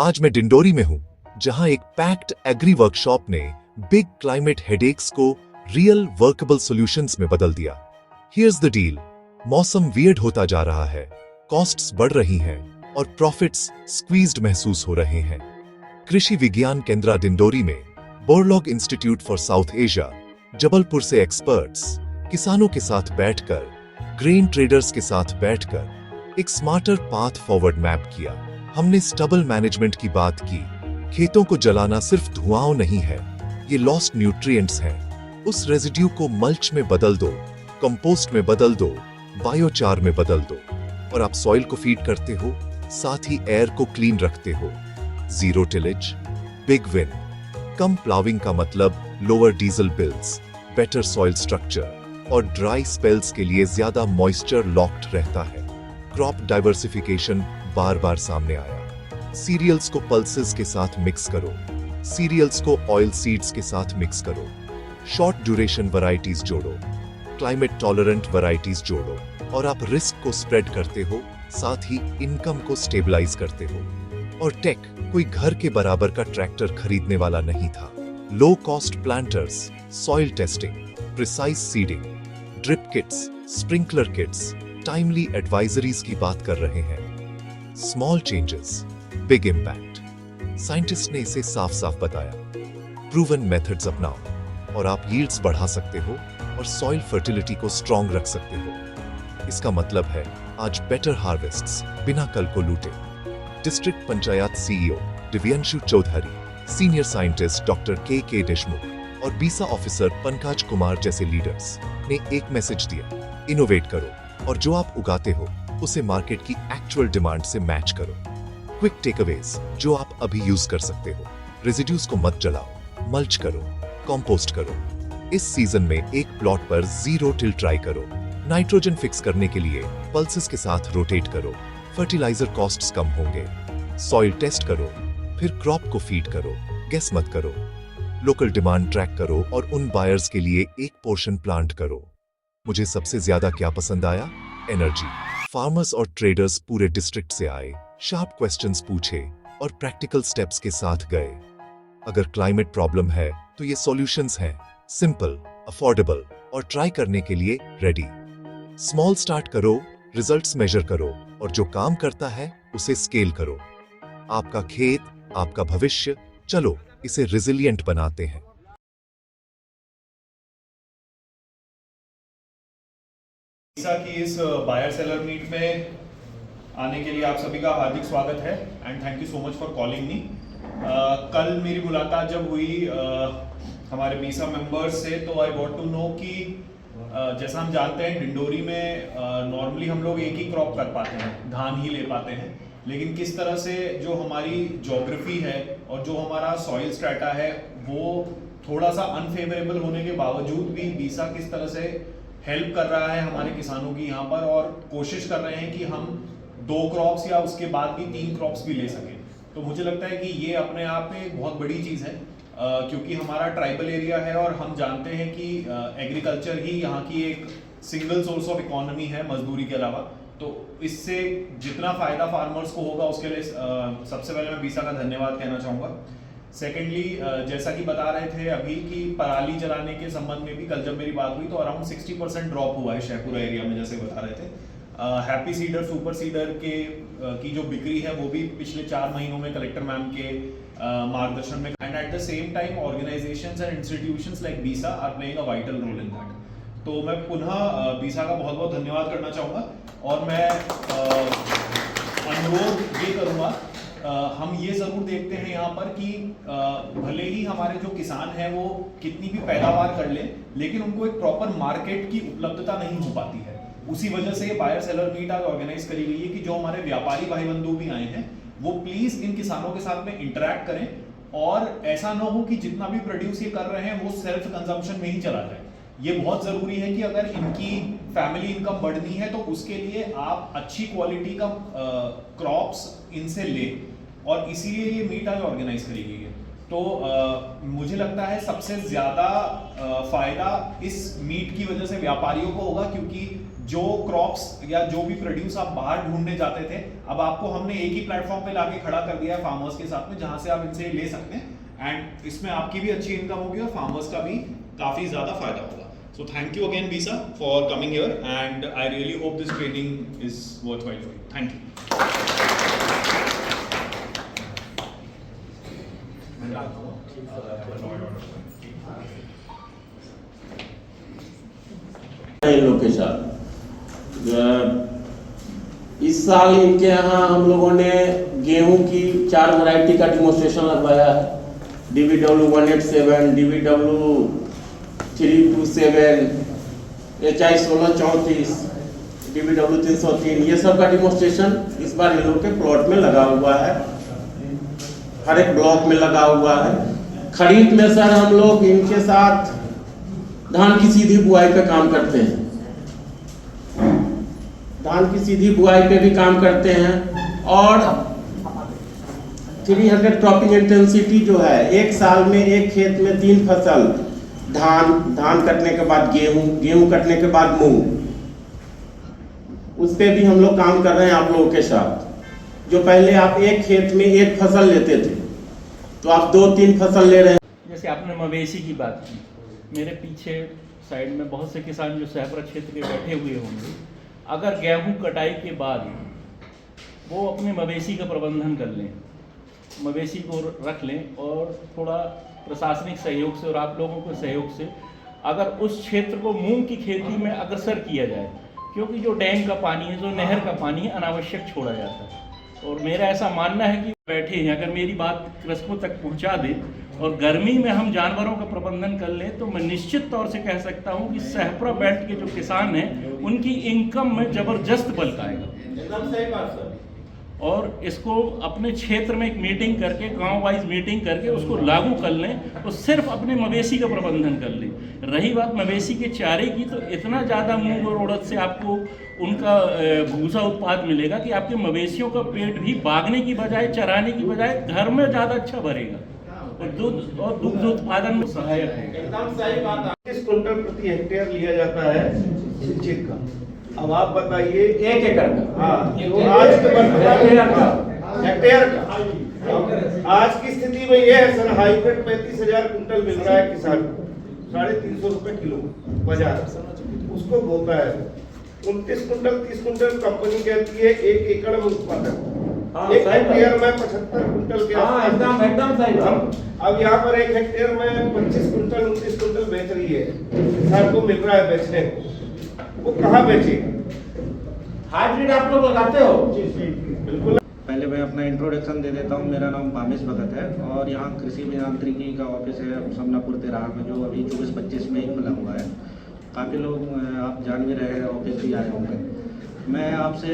आज मैं डिंडोरी में हूं, जहां एक पैक्ड एग्री वर्कशॉप ने बिग क्लाइमेट हेडेक्स को रियल वर्केबल सॉल्यूशंस में बदल दिया। हियर्स द डील, मौसम वियर्ड होता जा रहा है, कॉस्ट्स बढ़ रही हैं और प्रॉफिट्स स्क्वीज्ड महसूस हो रहे हैं। कृषि विज्ञान केंद्र डिंडोरी में Borlaug institute for South Asia, Jabalpur से एक्सपर्ट्स किसानों के साथ बैठकर, ग्रेन ट्रेडर्स के साथ बैठकर एक स्मार्टर पाथ फॉरवर्ड मैप किया। हमने स्टबल मैनेजमेंट की बात की। खेतों को जलाना सिर्फ धुआं नहीं है, ये लॉस्ट न्यूट्रिएंट्स हैं। उस रेजिड्यू को मल्च में बदल दो, कंपोस्ट में बदल दो, बायोचार में बदल दो, और आप सॉइल को फीड करते हो, साथ ही एयर को क्लीन रखते हो। Zero tillage, big win. कम प्लाविंग का मतलब lower diesel bills, better soil structure और ड्राई स्पेल्स के लिए ज्यादा मॉइस्चर लॉक्ड रहता है। क्रॉप डाइवर्सिफिकेशन बार बार सामने आया। सीरियल्स को पल्सेस के साथ मिक्स करो, सीरियल्स को ऑयल सीड्स के साथ मिक्स करो, शॉर्ट ड्यूरेशन वैरायटीज जोड़ो, क्लाइमेट टॉलरेंट वैरायटीज जोड़ो, और आप रिस्क को स्प्रेड करते हो, साथ ही इनकम को स्टेबलाइज करते हो। और टेक, कोई घर के बराबर का ट्रैक्टर खरीदने वाला नहीं था। Low cost planters, soil testing, precise seeding, drip kits, sprinkler kits, timely advisories की बात कर रहे हैं। Small changes, big impact. Scientist ने इसे साफ साफ बताया। प्रूवन मेथड्स अपनाओ और आप यील्ड्स बढ़ा सकते हो और सॉइल फर्टिलिटी को स्ट्रॉन्ग रख सकते हो। इसका मतलब है आज बेटर हार्वेस्ट्स बिना कल को लूटे। District panchayat CEO Divyanshu Chaudhary, senior scientist doctor K Deshmukh और बीसा ऑफिसर पंकज कुमार जैसे लीडर्स ने एक मैसेज दिया, इनोवेट करो और जो आप उगाते हो उसे मार्केट की एक्चुअल डिमांड से मैच करो। क्विक टेकअवेज जो आप अभी यूज कर सकते हो, रेजिड्यूज को मत जलाओ, मल्च करो, कंपोस्ट करो। इस सीजन में एक प्लॉट पर जीरो टिल ट्राई करो। नाइट्रोजन फिक्स करने के लिए पल्सेस के साथ रोटेट करो, फर्टिलाइजर कॉस्ट्स कम होंगे। सॉइल टेस्ट करो, फिर क्रॉप को फीड करो, गेस मत करो। लोकल डिमांड ट्रैक करो और उन बायर्स के लिए एक पोर्शन प्लांट करो। मुझे सबसे ज्यादा क्या पसंद आया? एनर्जी। फार्मर्स और ट्रेडर्स पूरे डिस्ट्रिक्ट से आए, शार्प क्वेश्चंस पूछे और प्रैक्टिकल स्टेप्स के साथ गए। अगर क्लाइमेट प्रॉब्लम है तो ये सॉल्यूशंस हैं, सिंपल, अफोर्डेबल और ट्राई करने के लिए रेडी। स्मॉल स्टार्ट करो, रिजल्ट्स मेजर करो और जो काम करता है उसे स्केल करो। आपका खेत, आपका भविष्य, चलो इसे रिजिलिएंट बनाते हैं। बीसा की इस बायर सेलर मीट में आने के लिए आप सभी का हार्दिक स्वागत है and thank you so much for calling me. कल मेरी मुलाकात जब हुई हमारे बीसा मेंबर्स से, तो आई गॉट टू नो कि जैसा हम जानते हैं डिंडोरी में नॉर्मली हम लोग एक ही क्रॉप कर पाते हैं, धान ही ले पाते हैं, लेकिन किस तरह से जो हमारी ज्योग्राफी है और जो हमारा सॉइल स्ट्रेटा है वो थोड़ा सा अनफेवरेबल होने के बावजूद भी बीसा किस तरह से हेल्प कर रहा है हमारे किसानों की यहाँ पर, और कोशिश कर रहे हैं कि हम 2 क्रॉप्स या उसके बाद भी 3 क्रॉप्स भी ले सकें। तो मुझे लगता है कि ये अपने आप में एक बहुत बड़ी चीज़ है, क्योंकि हमारा ट्राइबल एरिया है और हम जानते हैं कि एग्रीकल्चर ही यहाँ की एक सिंगल सोर्स ऑफ इकोनॉमी है मजदूरी के अलावा। तो इससे जितना फ़ायदा फार्मर्स को होगा उसके लिए सबसे पहले मैं बीसा का धन्यवाद कहना चाहूँगा। सेकेंडली, जैसा कि बता रहे थे अभी कि पराली जलाने के संबंध में भी कल जब मेरी बात हुई तो अराउंड 60% ड्रॉप हुआ है शहपुरा एरिया में, जैसे बता रहे थे। हैप्पी सीडर, सुपर सीडर के की जो बिक्री है वो भी पिछले 4 महीनों में कलेक्टर मैम के मार्गदर्शन में, and at the same time organisations and institutions like BISA are playing a vital role in that. तो मैं पुनः बीसा का बहुत बहुत धन्यवाद करना चाहूँगा और मैं अनुरोध ये करूँगा, हम ये ज़रूर देखते हैं यहाँ पर कि भले ही हमारे जो किसान हैं वो कितनी भी पैदावार कर ले, लेकिन उनको एक प्रॉपर मार्केट की उपलब्धता नहीं हो पाती है। उसी वजह से ये बायर सेलर मीट आज ऑर्गेनाइज करी गई है कि जो हमारे व्यापारी भाई बंधु भी आए हैं वो प्लीज़ इन किसानों के साथ में इंटरेक्ट करें, और ऐसा ना हो कि जितना भी प्रोड्यूस ये कर रहे हैं वो सेल्फ कंजम्पशन में ही चला जाए। ये बहुत ज़रूरी है कि अगर इनकी फैमिली इनकम बढ़नी है तो उसके लिए आप अच्छी क्वालिटी का क्रॉप्स इनसे लें, और इसीलिए ये मीट आज ऑर्गेनाइज करी गई है। तो मुझे लगता है सबसे ज़्यादा फ़ायदा इस मीट की वजह से व्यापारियों को होगा, क्योंकि जो क्रॉप्स या जो भी प्रोड्यूस आप बाहर ढूंढने जाते थे, अब आपको हमने एक ही प्लेटफॉर्म पे लाके खड़ा कर दिया है फार्मर्स के साथ में, जहां से आप इनसे ले सकते हैं एंड इसमें आपकी भी अच्छी इनकम होगी और फार्मर्स का भी काफी ज्यादा फायदा होगा. So thank you again, Bisa, for coming here, and I really hope this training is worthwhile for you. Thank you. इन लोग के साथ इस साल इनके यहाँ हम लोगों ने गेहूं की 4 वैरायटी का डिमोन्स्ट्रेशन लगवाया है. DVW 187, DVW 327, HI 1634, DVW 303, ये सब का डिमोन्स्ट्रेशन इस बार इन लोग के प्लॉट में लगा हुआ है. हर एक ब्लॉक में लगा हुआ है. खरीद में सर हम लोग इनके साथ धान की सीधी बुआई पे काम करते हैं. धान की सीधी बुआई पे भी काम करते हैं और 300 क्रॉपिंग इंटेंसिटी जो है, एक साल में एक खेत में 3 फसल, धान कटने के बाद गेहूं कटने के बाद मूंग, उस पे भी हम लोग काम कर रहे हैं आप लोगों के साथ. जो पहले आप एक खेत में एक फसल लेते थे तो आप 2-3 फसल ले रहे हैं. जैसे आपने मवेशी की बात की, मेरे पीछे साइड में बहुत से किसान जो सहपुरा क्षेत्र के बैठे हुए होंगे, अगर गेहूं कटाई के बाद वो अपने मवेशी का प्रबंधन कर लें, मवेशी को रख लें और थोड़ा प्रशासनिक सहयोग से और आप लोगों के सहयोग से अगर उस क्षेत्र को मूंग की खेती में अग्रसर किया जाए, क्योंकि जो डैम का पानी है, जो नहर का पानी है, अनावश्यक छोड़ा जाता है. और मेरा ऐसा मानना है कि बैठे हैं, अगर मेरी बात कृषकों तक पहुंचा दें और गर्मी में हम जानवरों का प्रबंधन कर लें, तो मैं निश्चित तौर से कह सकता हूं कि सहपुरा बेल्ट के जो किसान हैं उनकी इनकम में ज़बरदस्त बल्क आएगा. एकदम सही बात सर. और इसको अपने क्षेत्र में एक मीटिंग करके, गांव वाइज मीटिंग करके उसको लागू कर लें, तो सिर्फ अपने मवेशी का प्रबंधन कर लें. रही बात मवेशी के चारे की, तो इतना ज़्यादा मूंग और उड़द से आपको उनका भूसा उत्पाद मिलेगा कि आपके मवेशियों का पेट भी भागने की बजाय, चराने की बजाय घर में ज़्यादा अच्छा भरेगा और दुग्ध उत्पादन में सहायक है. एकदम सही बात. 30 कुंटल प्रति हेक्टेयर लिया जाता है सिंचित का. अब आप बताइए 1 एकड़ का. हाँ, तो आज के हेक्टेयर का आज की स्थिति में ये है सर, हाइब्रिड 35,000 कुंटल मिल रहा है किसान को, 350 रुपए किलो बाजार, उसको बोता है 29 कुंटल 30 कुंटल कंपनी कहती है 1 एकड़ में उत्पादन. एक हेक्टेयर में 75 कुंटल के आसपास. एकदम सही. हम अब यहाँ पर 1 हेक्टेयर में 25 कुंटल 29 कुंटल बेच रही है, किसान को मिल रहा है बेचने को. वो कहाँ बेचेगा? हाइब्रिड आप लोग लगाते हो? बिल्कुल. पहले मैं अपना इंट्रोडक्शन दे देता हूँ. मेरा नाम कामेश भगत है और यहाँ कृषि अभियांत्रिकी का ऑफिस है समनापुर तेराह में, जो अभी 24-25 में ही खुला हुआ है. काफ़ी लोग आप जान भी रहे हैं, ऑफिस भी आए होंगे. मैं आपसे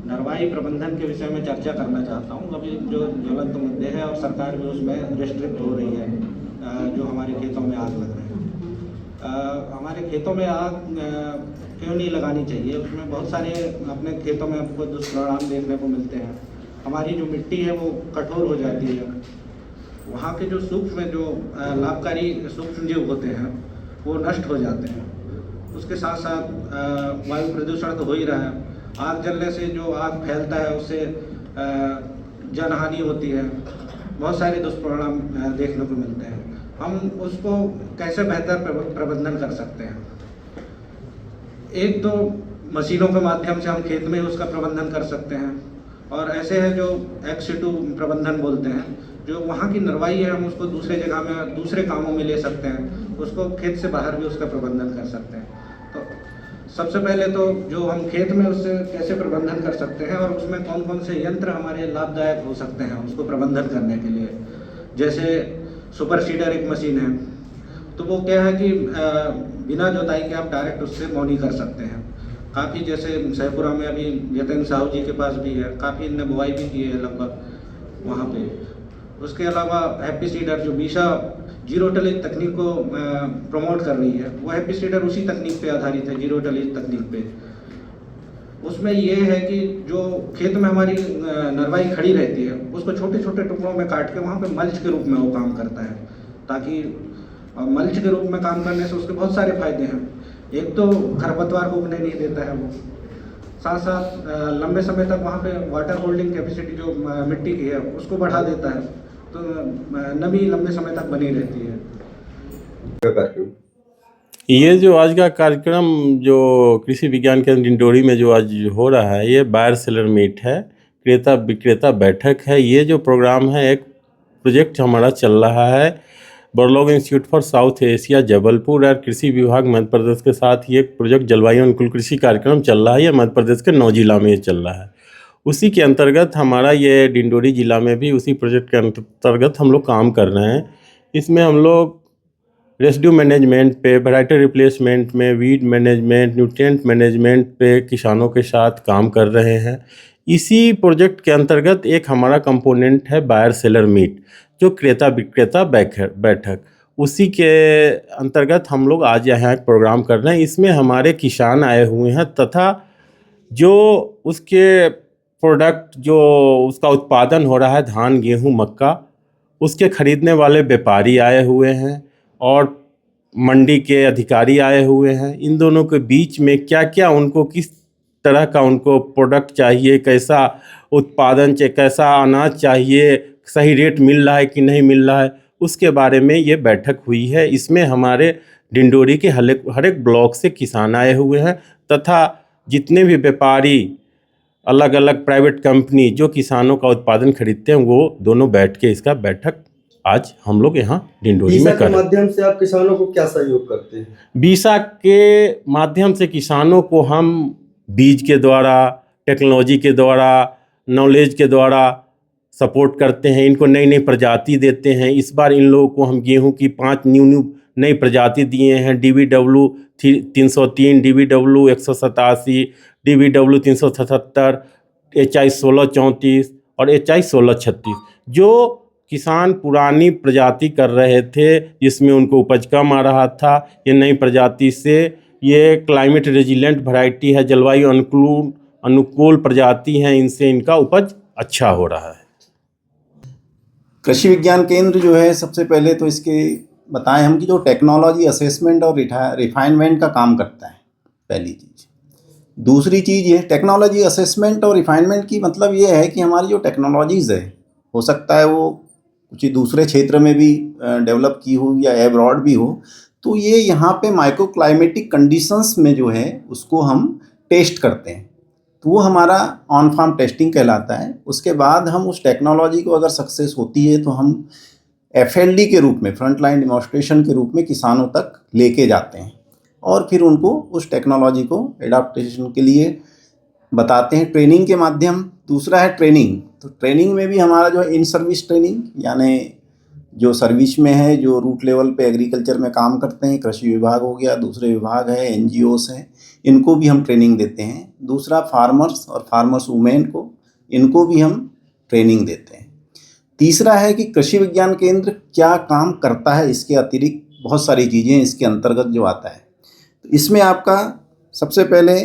नरवाई प्रबंधन के विषय में चर्चा करना चाहता हूँ. अभी जो ज्वलंत मुद्दे हैं और सरकार भी उसमें रिस्ट्रिक्ट हो रही है, जो हमारे खेतों में आग लग रहे हैं. हमारे खेतों में आग क्यों नहीं लगानी चाहिए? उसमें बहुत सारे अपने खेतों में आपको दुष्परिणाम देखने को मिलते हैं. हमारी जो मिट्टी है वो कठोर हो जाती है. वहाँ के जो सूक्ष्म, जो लाभकारी सूक्ष्म जीव होते हैं वो नष्ट हो जाते हैं. उसके साथ साथ वायु प्रदूषण तो हो ही रहा है. आग जलने से जो आग फैलता है उससे जनहानि होती है. बहुत सारे दुष्परिणाम देखने को मिलते हैं. हम उसको कैसे बेहतर प्रबंधन कर सकते हैं? एक तो मशीनों के माध्यम से हम खेत में उसका प्रबंधन कर सकते हैं, और ऐसे है जो ex-situ प्रबंधन बोलते हैं, जो वहाँ की नरवाई है हम उसको दूसरे जगह में दूसरे कामों में ले सकते हैं. उसको खेत से बाहर भी उसका प्रबंधन कर सकते हैं. तो सबसे पहले तो जो हम खेत में उससे कैसे प्रबंधन कर सकते हैं और उसमें कौन कौन से यंत्र हमारे लाभदायक हो सकते हैं उसको प्रबंधन करने के लिए. जैसे सुपर सीडर एक मशीन है, तो वो क्या है कि बिना जोताई के आप डायरेक्ट उससे मौनी कर सकते हैं. काफ़ी जैसे सहपुरा में अभी जतिन साहू जी के पास भी है, काफ़ी इनने बुआई भी की है लगभग वहाँ पे. उसके अलावा हैप्पी सीडर जो बीसा जीरो टिलेज तकनीक को प्रमोट कर रही है, वो हैप्पी सीडर उसी तकनीक पे आधारित है, जीरो टिलेज तकनीक पे. उसमें ये है कि जो खेत में हमारी नरवाई खड़ी रहती है उसको छोटे छोटे टुकड़ों में काट के वहाँ पे मल्च के रूप में वो काम करता है, ताकि मल्च के रूप में काम करने से उसके बहुत सारे फायदे हैं. एक तो खरपतवार को उगने नहीं देता है वो, साथ साथ लंबे समय तक वहाँ पे वाटर होल्डिंग कैपेसिटी जो मिट्टी की है उसको बढ़ा देता है, तो नमी लंबे समय तक बनी रहती है। ये जो आज का कार्यक्रम जो कृषि विज्ञान केंद्र डिंडोरी में जो आज हो रहा है, ये बायर सेलर मीट है, क्रेता विक्रेता बैठक है। ये जो प्रोग्राम है, एक प्रोजेक्ट हमारा चल रहा है Borlaug institute for South Asia Jabalpur और कृषि विभाग मध्य प्रदेश के साथ ये प्रोजेक्ट जलवायु अनुकूल कृषि कार्यक्रम चल रहा है। ये मध्य प्रदेश के 9 जिला में ये चल रहा है। उसी के अंतर्गत हमारा ये डिंडोरी जिला में भी उसी प्रोजेक्ट के अंतर्गत हम लोग काम कर रहे हैं। इसमें हम लोग रेसिड्यू मैनेजमेंट पे, वैरायटी रिप्लेसमेंट में, वीड मैनेजमेंट, न्यूट्रिएंट मैनेजमेंट पे किसानों के साथ काम कर रहे हैं। इसी प्रोजेक्ट के अंतर्गत एक हमारा कंपोनेंट है बायर सेलर मीट, जो क्रेता विक्रेता बैठक, उसी के अंतर्गत हम लोग आज यहाँ एक प्रोग्राम कर रहे हैं। इसमें हमारे किसान आए हुए हैं तथा जो उसके प्रोडक्ट जो उसका उत्पादन हो रहा है, धान, गेहूँ, मक्का, उसके खरीदने वाले व्यापारी आए हुए हैं और मंडी के अधिकारी आए हुए हैं। इन दोनों के बीच में क्या क्या उनको किस तरह का उनको प्रोडक्ट चाहिए, कैसा उत्पादन चाहिए, कैसा अनाज चाहिए, सही रेट मिल रहा है कि नहीं मिल रहा है, उसके बारे में ये बैठक हुई है। इसमें हमारे डिंडोरी के हर एक ब्लॉक से किसान आए हुए हैं तथा जितने भी व्यापारी, अलग अलग प्राइवेट कंपनी जो किसानों का उत्पादन खरीदते हैं, वो दोनों बैठ के इसका बैठक आज हम लोग यहाँ डिंडोरी में कर रहे हैं। माध्यम से आप किसानों को क्या सहयोग करते हैं? बीसा के माध्यम से किसानों को हम बीज के द्वारा, टेक्नोलॉजी के द्वारा, नॉलेज के द्वारा सपोर्ट करते हैं। इनको नई नई प्रजाति देते हैं। इस बार इन लोगों को हम गेहूं की 5 न्यू नई प्रजाति दिए हैं। DBW 303, DBW 187, DBW 377, HI 1634 और HI 1636, जो किसान पुरानी प्रजाति कर रहे थे जिसमें उनको उपज कम आ रहा था। ये नई प्रजाति से ये क्लाइमेट रेजिलेंट वैरायटी है, जलवायु अनुकूल प्रजाति है, इनसे इनका उपज अच्छा हो रहा है। कृषि विज्ञान केंद्र जो है, सबसे पहले तो इसके बताएं हम कि जो टेक्नोलॉजी असेसमेंट और रिफाइनमेंट का काम करता है, पहली चीज़। दूसरी चीज़ ये टेक्नोलॉजी असेसमेंट और रिफाइनमेंट की मतलब ये है कि हमारी जो टेक्नोलॉजीज़ है, हो सकता है वो कुछ दूसरे क्षेत्र में भी डेवलप की हो या एब्रॉड भी हो, तो ये यहाँ पे माइक्रो क्लाइमेटिक कंडीशंस में जो है उसको हम टेस्ट करते हैं, तो वो हमारा ऑन फार्म टेस्टिंग कहलाता है। उसके बाद हम उस टेक्नोलॉजी को अगर सक्सेस होती है तो हम FLD के रूप में, फ्रंट लाइन डेमोन्स्ट्रेशन के रूप में किसानों तक लेके जाते हैं और फिर उनको उस टेक्नोलॉजी को एडाप्टेशन के लिए बताते हैं ट्रेनिंग के माध्यम। दूसरा है ट्रेनिंग, तो ट्रेनिंग में भी हमारा जो है इन सर्विस ट्रेनिंग, यानी जो सर्विस में है, जो रूट लेवल पे एग्रीकल्चर में काम करते हैं, कृषि विभाग हो गया, दूसरे विभाग है, NGOs हैं, इनको भी हम ट्रेनिंग देते हैं। दूसरा फार्मर्स और फार्मर्स वुमेन को, इनको भी हम ट्रेनिंग देते हैं। तीसरा है कि कृषि विज्ञान केंद्र क्या काम करता है, इसके अतिरिक्त बहुत सारी चीज़ें इसके अंतर्गत जो आता है। तो इसमें आपका सबसे पहले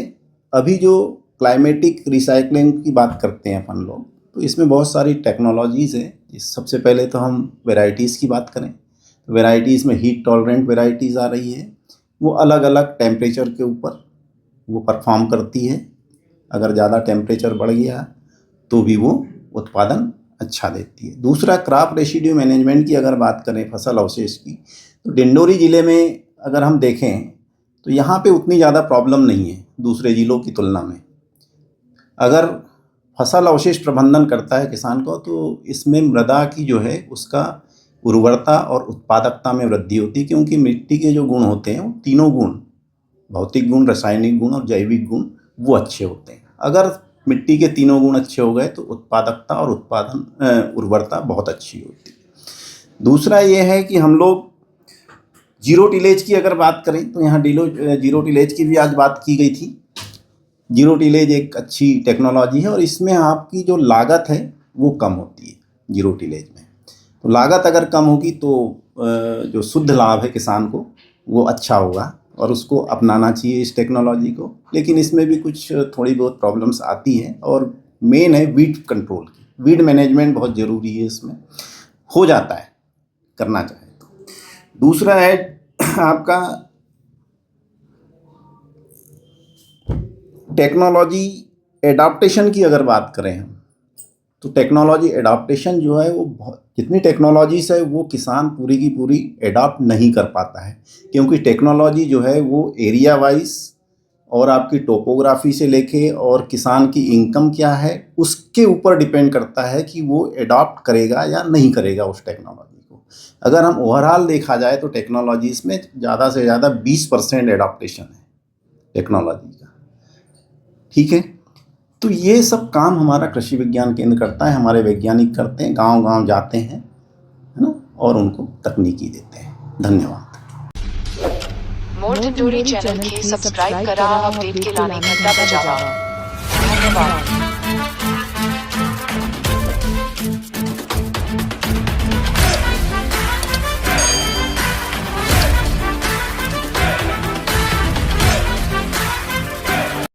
अभी जो क्लाइमेटिक रिसाइकलिंग की बात करते हैं अपन लोग, तो इसमें बहुत सारी टेक्नोलॉजीज़ है। सबसे पहले तो हम वेराइटीज़ की बात करें, तो वेराइटीज़ में हीट टॉलरेंट वेराइटीज़ आ रही है, वो अलग अलग टेम्परेचर के ऊपर वो परफॉर्म करती है। अगर ज़्यादा टेम्परेचर बढ़ गया तो भी वो उत्पादन अच्छा देती है। दूसरा क्रॉप रेसिड्यू मैनेजमेंट की अगर बात करें, फसल अवशेष की, तो डिंडोरी ज़िले में अगर हम देखें तो यहाँ पे उतनी ज़्यादा प्रॉब्लम नहीं है दूसरे ज़िलों की तुलना में। अगर फसल अवशेष प्रबंधन करता है किसान को, तो इसमें मृदा की जो है उसका उर्वरता और उत्पादकता में वृद्धि होती है, क्योंकि मिट्टी के जो गुण होते हैं वो तीनों गुण, भौतिक गुण, रासायनिक गुण और जैविक गुण, वो अच्छे होते हैं। अगर मिट्टी के तीनों गुण अच्छे हो गए तो उत्पादकता और उर्वरता बहुत अच्छी होती है। दूसरा ये है कि हम लोग जीरो टिलेज की अगर बात करें तो यहाँ जीरो टिलेज की भी आज बात की गई थी। जीरो टिलेज एक अच्छी टेक्नोलॉजी है और इसमें आपकी जो लागत है वो कम होती है जीरो टिलेज में। तो लागत अगर कम होगी तो जो शुद्ध लाभ है किसान को वो अच्छा होगा और उसको अपनाना चाहिए इस टेक्नोलॉजी को। लेकिन इसमें भी कुछ थोड़ी बहुत प्रॉब्लम्स आती हैं और मेन है वीड कंट्रोल की। वीड मैनेजमेंट बहुत ज़रूरी है, इसमें हो जाता है करना चाहे तो। दूसरा है आपका टेक्नोलॉजी एडाप्टेशन की अगर बात करें हम, तो टेक्नोलॉजी एडाप्टेशन जो है वो जितनी टेक्नोलॉजीज है वो किसान पूरी की पूरी एडाप्ट नहीं कर पाता है, क्योंकि टेक्नोलॉजी जो है वो एरिया वाइज और आपकी टोपोग्राफी से लेके और किसान की इनकम क्या है उसके ऊपर डिपेंड करता है कि वो एडॉप्ट करेगा या नहीं करेगा उस टेक्नोलॉजी को। अगर हम ओवरऑल देखा जाए तो टेक्नोलॉजीज़ में ज़्यादा से ज़्यादा 20% एडॉप्टेशन है टेक्नोलॉजी का, ठीक है। तो ये सब काम हमारा कृषि विज्ञान केंद्र करता है, हमारे वैज्ञानिक करते हैं, गांव-गांव जाते हैं, है ना, और उनको तकनीकी देते हैं। धन्यवाद। मोर टिटोरी चैनल के सब्सक्राइब करा अपडेट के लाने घंटा बजावा। धन्यवाद।